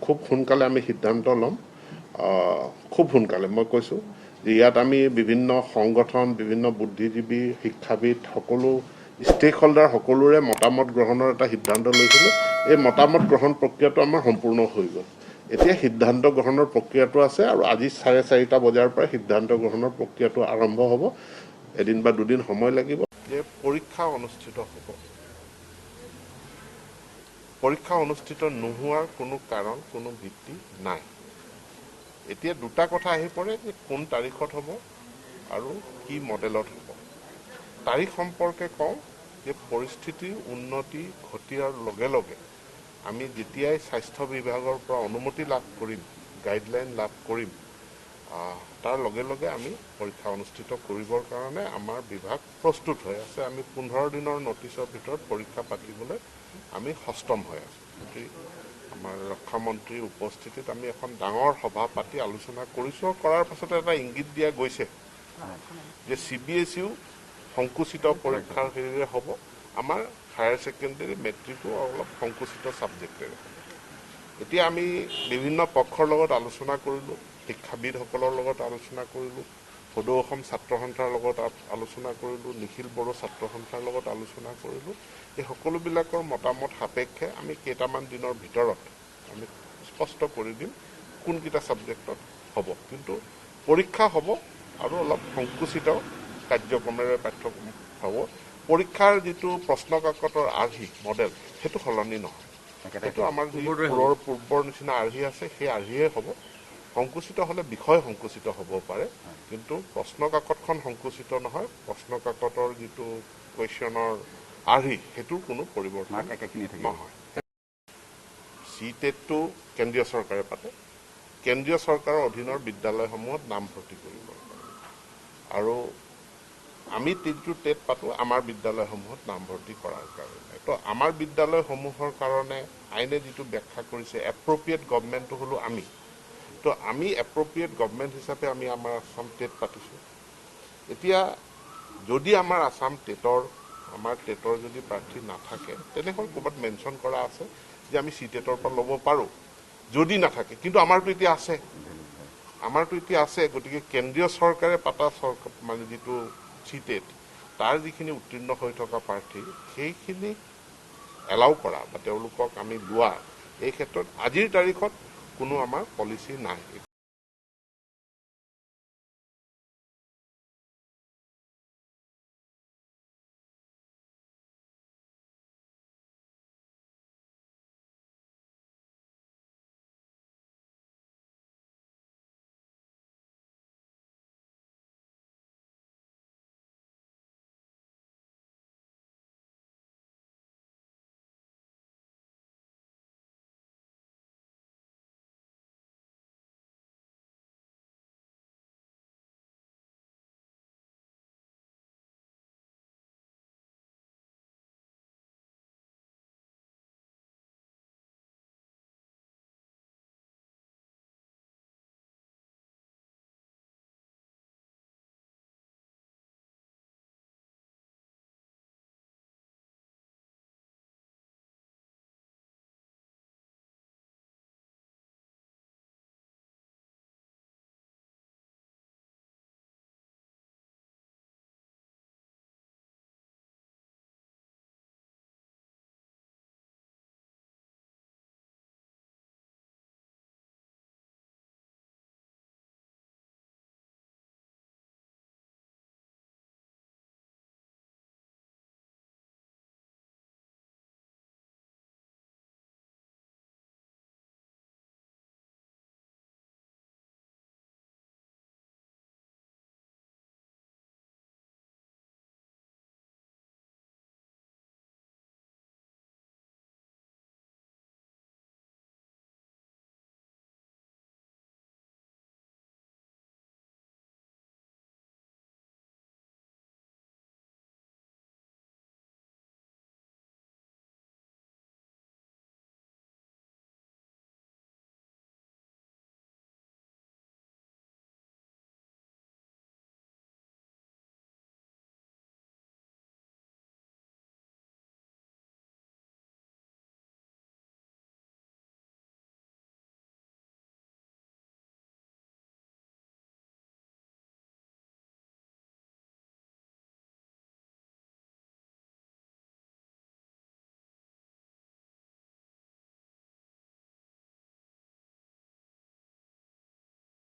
খুব সোনকালে আমি সিদ্ধান্ত ল'ম খুব সোনকালে মই কৈছোঁ যে ইয়াত আমি বিভিন্ন সংগঠন বিভিন্ন বুদ্ধিজীৱী শিক্ষাবিদ সকলো ষ্টেক হোল্ডাৰ সকলোৰে মতামত গ্ৰহণৰ এটা সিদ্ধান্ত লৈছিলোঁ এই মতামত গ্ৰহণ প্ৰক্ৰিয়াটো আমাৰ সম্পূৰ্ণ হৈ গ'ল এতিয়া সিদ্ধান্ত গ্ৰহণৰ প্ৰক্ৰিয়াটো আছে আৰু আজি 4:30 বজাৰ পৰা সিদ্ধান্ত গ্ৰহণৰ প্ৰক্ৰিয়াটো আৰম্ভ হ'ব এদিন বা দুদিন সময় লাগিব যে পৰীক্ষা অনুষ্ঠিত হ'ব পৰীক্ষা অনুষ্ঠিত নোহোৱাৰ কোনো কাৰণ কোনো ভিত্তি নাই এতিয়া দুটা কথা আহি পৰে যে কোন তাৰিখত হ'ব আৰু কি মডেলত হ'ব তাৰিখ সম্পৰ্কে কওঁ যে পৰিস্থিতিৰ উন্নতি ঘটিয়াৰ লগে লগে আমি যেতিয়াই স্বাস্থ্য বিভাগৰ পৰা অনুমতি লাভ কৰিম গাইডলাইন লাভ কৰিম তাৰ লগে লগে আমি পৰীক্ষা অনুষ্ঠিত কৰিবৰ কাৰণে আমাৰ বিভাগ প্ৰস্তুত হৈ আছে আমি 15 দিনৰ নটিছৰ ভিতৰত পৰীক্ষা পাতিবলৈ আমি সষ্টম হৈ আছোঁ আমাৰ ৰক্ষা মন্ত্ৰীৰ উপস্থিতিত আমি এখন ডাঙৰ সভা পাতি আলোচনা কৰিছোঁ কৰাৰ পাছতে এটা ইংগিত দিয়া গৈছে যে CBSEও সংকুচিত পৰীক্ষাৰ হেৰিৰে হ'ব আমাৰ হায়াৰ ছেকেণ্ডেৰী মেট্ৰিকো অলপ সংকুচিত ছাবজেক্টেৰে এতিয়া আমি বিভিন্ন পক্ষৰ লগত আলোচনা কৰিলোঁ শিক্ষাবিদসকলৰ লগত আলোচনা কৰিলোঁ সদৌ অসম ছাত্ৰ সন্থাৰ লগত আলোচনা কৰিলোঁ নিখিল বড়ো ছাত্ৰ সন্থাৰ লগত আলোচনা কৰিলোঁ এই সকলোবিলাকৰ মতামত সাপেক্ষে আমি কেইটামান দিনৰ ভিতৰত আমি স্পষ্ট কৰি দিম কোনকেইটা ছাবজেক্টত হ'ব কিন্তু পৰীক্ষা হ'ব আৰু অলপ সংকুচিত কাৰ্যক্ৰমেৰে পাঠ্যক্ৰম হ'ব পৰীক্ষাৰ যিটো প্ৰশ্ন কাকতৰ আৰ্হি মডেল সেইটো সলনি নহয় সেইটো আমাৰ যি পূৰ্বৰ নিচিনা আৰ্হি আছে সেই আৰ্হিয়ে হ'ব সংকুচিত হ'লে বিষয় সংকুচিত হ'ব পাৰে কিন্তু প্ৰশ্ন কাকতখন সংকুচিত নহয় প্ৰশ্ন কাকতৰ যিটো কুৱেশ্যনৰ আৰ্হি সেইটোৰ কোনো পৰিৱৰ্তন নহয় CTET-টো কেন্দ্ৰীয় চৰকাৰে পাতে কেন্দ্ৰীয় চৰকাৰৰ অধীনৰ বিদ্যালয়সমূহত নামভৰ্তি কৰিব আৰু আমি যিটো টেট পাতোঁ আমাৰ বিদ্যালয়সমূহত নামভৰ্তি কৰাৰ কাৰণে তো আমাৰ বিদ্যালয়সমূহৰ কাৰণে আইনে যিটো ব্যাখ্যা কৰিছে এপ্ৰপ্ৰিয়েট গভৰ্ণমেণ্টটো হ'লো আমি তো আমি এপ্ৰপ্ৰিয়েট গভৰ্ণমেণ্ট হিচাপে আমি আমাৰ আছাম টেট পাতিছোঁ এতিয়া যদি আমাৰ আছাম টেটৰ আমাৰ টেটৰ যদি প্ৰাৰ্থী নাথাকে তেনেহ'লে ক'ৰবাত মেনশ্যন কৰা আছে যে আমি CTET-ৰ পৰা ল'ব পাৰোঁ যদি নাথাকে কিন্তু আমাৰতো এতিয়া আছে গতিকে কেন্দ্ৰীয় চৰকাৰে পাতা মানে যিটো CTET তাৰ যিখিনি উত্তীৰ্ণ হৈ থকা প্ৰাৰ্থী সেইখিনি এলাউ কৰা বা তেওঁলোকক আমি লোৱা এই ক্ষেত্ৰত আজিৰ তাৰিখত কোনো আমাৰ পলিচি নাই